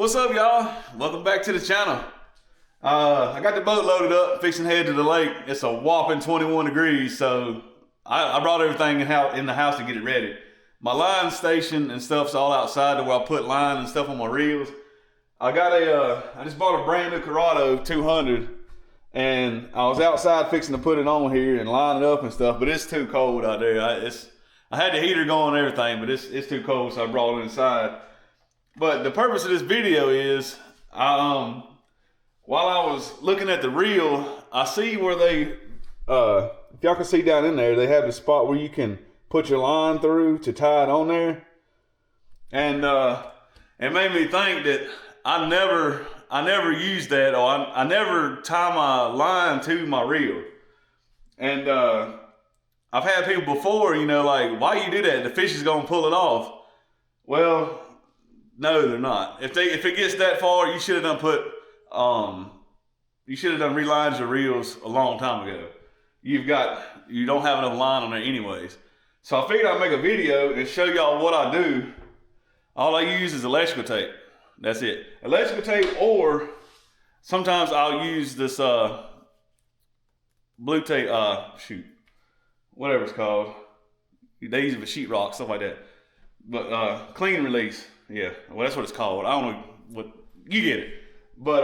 What's up, y'all? Welcome back to the channel. I got the boat loaded up, fixing to head to the lake. It's a whopping 21 degrees, so I brought everything in the house to get it ready. My line station and stuff's all outside to where I put line and stuff on my reels. I just bought a brand new Corrado 200, and I was outside fixing to put it on here and line it up and stuff, but it's too cold out there. I had the heater going and everything, but it's too cold, so I brought it inside. But the purpose of this video is, while I was looking at the reel, I see where they, if y'all can see down in there, they have the spot where you can put your line through to tie it on there. And it made me think that I never used that, or I never tie my line to my reel. And I've had people before, like, why you do that? The fish is gonna pull it off. Well, no, they're not. If it gets that far, you should have done relined your reels a long time ago. You don't have enough line on there anyways. So I figured I'd make a video and show y'all what I do. All I use is electrical tape. That's it. Electrical tape, or sometimes I'll use this blue tape, whatever it's called. They use it for sheetrock, stuff like that. But clean release. Yeah, well, that's what it's called. I don't know what, you get it. But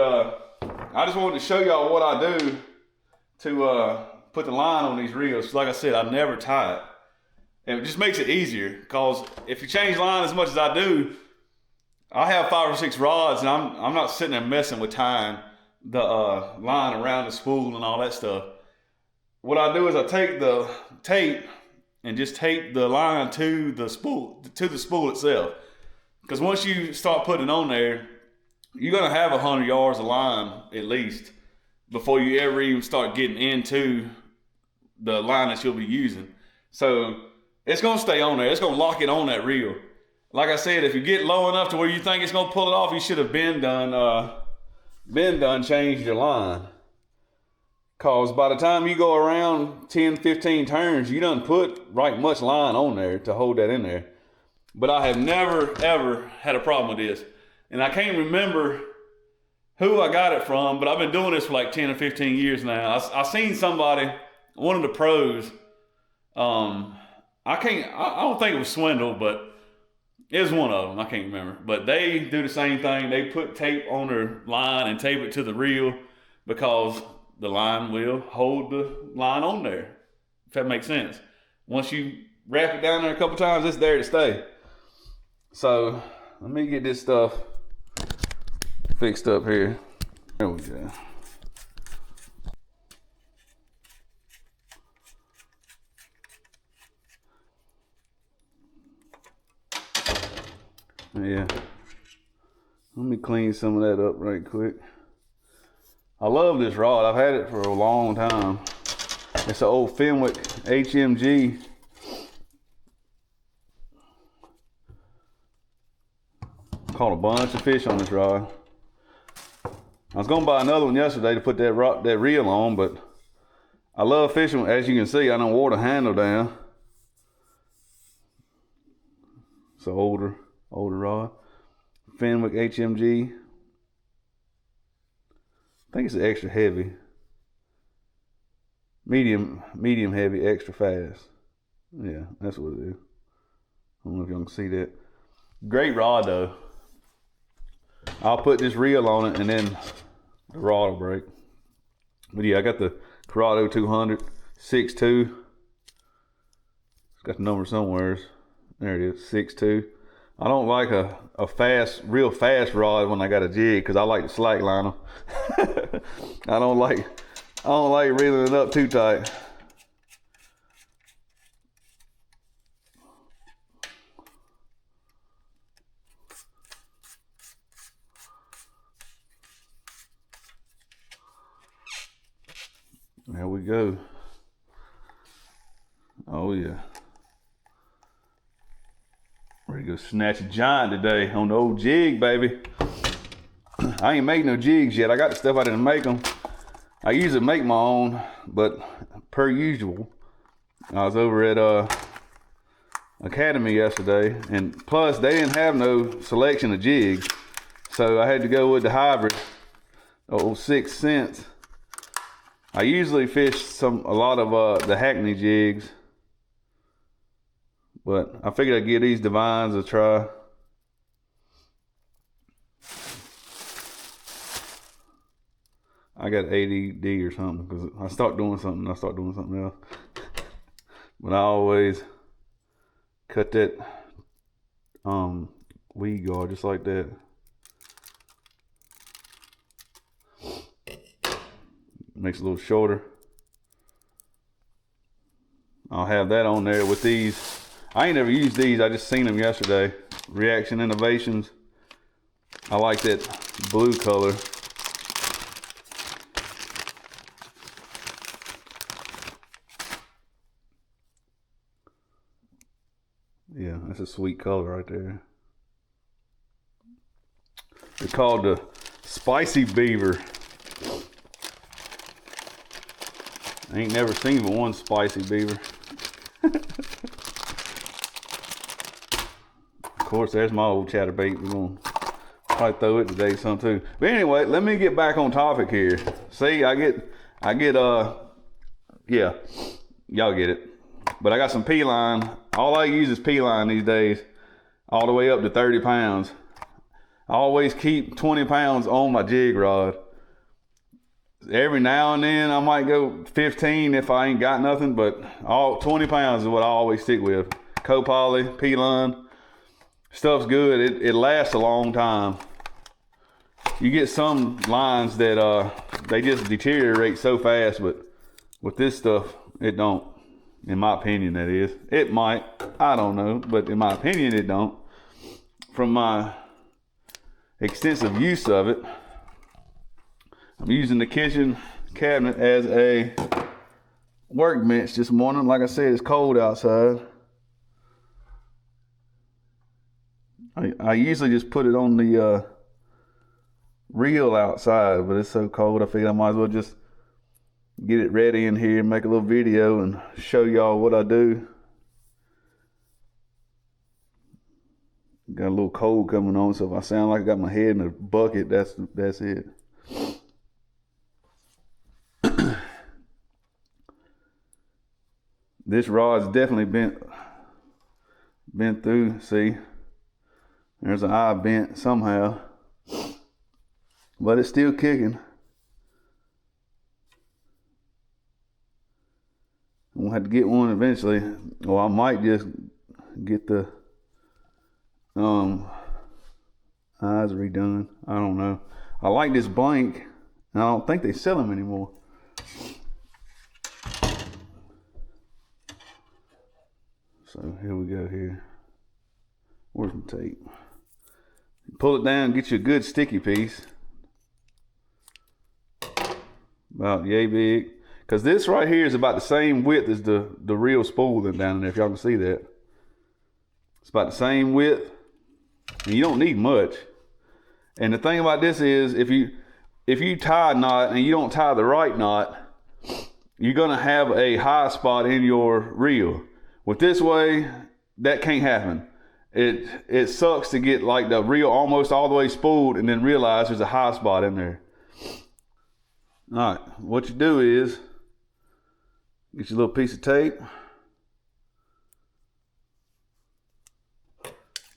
I just wanted to show y'all what I do to put the line on these reels. Like I said, I never tie it. And it just makes it easier, because if you change line as much as I do, I have 5 or 6 rods, and I'm not sitting there messing with tying the line around the spool and all that stuff. What I do is I take the tape and just tape the line to the spool itself. Because once you start putting it on there, you're gonna have 100 yards of line at least before you ever even start getting into the line that you'll be using. So it's gonna stay on there. It's gonna lock it on that reel. Like I said, if you get low enough to where you think it's gonna pull it off, you should have been done changed your line. Cause by the time you go around 10, 15 turns, you done put right much line on there to hold that in there. But I have never, ever had a problem with this. And I can't remember who I got it from, but I've been doing this for like 10 or 15 years now. I seen somebody, one of the pros, I don't think it was Swindle, but it was one of them. I can't remember. But they do the same thing. They put tape on their line and tape it to the reel, because the line will hold the line on there, if that makes sense. Once you wrap it down there a couple times, it's there to stay. So let me get this stuff fixed up here. There we go. Yeah. Let me clean some of that up right quick. I love this rod. I've had it for a long time. It's an old Fenwick HMG. Caught a bunch of fish on this rod. I was gonna buy another one yesterday to put that reel on, but I love fishing. As you can see, I done wore the handle down. It's an older rod. Fenwick HMG. I think it's extra heavy. Medium heavy, extra fast. Yeah, that's what it is. I don't know if y'all can see that. Great rod though. I'll put this reel on it and then the rod will break. But yeah, I got the Corrado 200 6.2. It's got the number somewhere. There it is, 6.2. I don't like a real fast rod when I got a jig, because I like to slack line them. I don't like reeling it up too tight. There we go. Oh yeah. Ready to go snatch a giant today on the old jig, baby. I ain't made no jigs yet. I got the stuff, I didn't make them. I usually make my own, but per usual, I was over at Academy yesterday, and plus they didn't have no selection of jigs. So I had to go with the hybrid, 6 cents. I usually fish a lot of the Hackney jigs, but I figured I'd give these Divines a try. I got ADD or something because I start doing something, I start doing something else. But I always cut that weed guard just like that. Makes it a little shorter. I'll have that on there with these. I ain't never used these, I just seen them yesterday. Reaction Innovations. I like that blue color. Yeah, that's a sweet color right there. They're called the Spicy Beaver. I ain't never seen but one spicy beaver. Of course, there's my old chatterbait. We're gonna probably throw it today some too. But anyway, let me get back on topic here. See, I get yeah, y'all get it. But I got some P-line. All I use is P-line these days, all the way up to 30 pounds. I always keep 20 pounds on my jig rod. Every now and then I might go 15 if I ain't got nothing, but 20 pounds is what I always stick with. Co-poly, P-line, stuff's good. It lasts a long time. You get some lines that they just deteriorate so fast, but with this stuff, it don't. In my opinion, that is. It might, I don't know, but in my opinion, it don't. From my extensive use of it, I'm using the kitchen cabinet as a workbench this morning. Like I said, it's cold outside. I usually just put it on the reel outside, but it's so cold I figured I might as well just get it ready in here and make a little video and show y'all what I do. Got a little cold coming on, so if I sound like I got my head in a bucket, that's it. This rod's definitely been through. See, there's an eye bent somehow, but it's still kicking. I'm gonna have to get one eventually, or I might just get the eyes redone. I don't know. I like this blank, and I don't think they sell them anymore. So here we go here. Where's my tape? Pull it down, get you a good sticky piece. About yay big. Because this right here is about the same width as the real spool that's down there, if y'all can see that. It's about the same width. And you don't need much. And the thing about this is, if you tie a knot and you don't tie the right knot, you're gonna have a high spot in your reel. With this way, that can't happen. It sucks to get like the reel almost all the way spooled and then realize there's a high spot in there. All right, what you do is get your little piece of tape,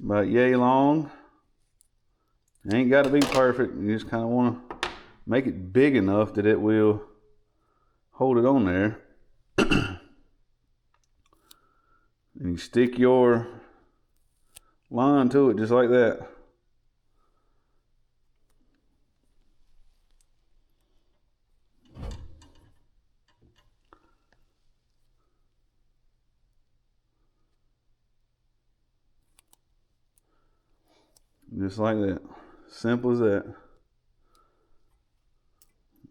about yay long. It ain't got to be perfect. You just kind of want to make it big enough that it will hold it on there. And you stick your line to it just like that. Just like that. Simple as that.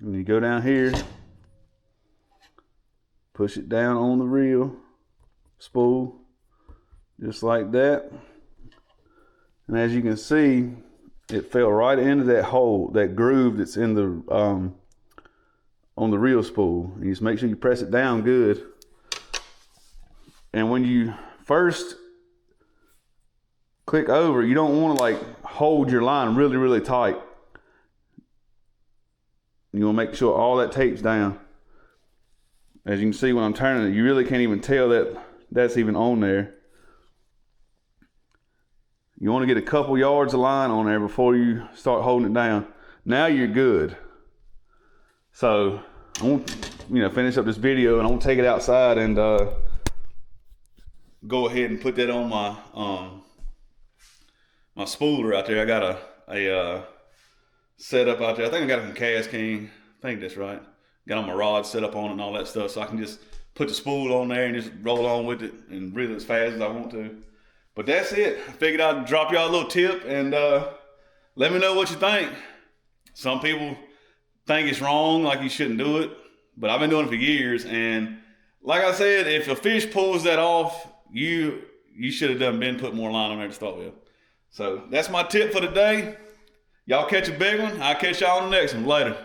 When you go down here, push it down on the reel spool, just like that. And as you can see, it fell right into that hole, that groove that's in the on the reel spool. You just make sure you press it down good. And when you first click over, you don't want to like hold your line really, really tight. You want to make sure all that tape's down. As you can see when I'm turning it, you really can't even tell that that's even on there. You want to get a couple yards of line on there before you start holding it down. Now you're good. So I'm gonna finish up this video, and I'm gonna take it outside and go ahead and put that on my my spooler out there. I got a setup out there. I think I got it from Cast King. I think that's right. Got all my rods set up on it and all that stuff, so I can just put the spool on there and just roll on with it and reel as fast as I want to. But that's it. I figured I'd drop y'all a little tip and let me know what you think. Some people think it's wrong, like you shouldn't do it, but I've been doing it for years, and like I said, if a fish pulls that off, you should have put more line on there to start with. So that's my tip for today. Y'all catch a big one. I'll catch y'all on the next one. Later.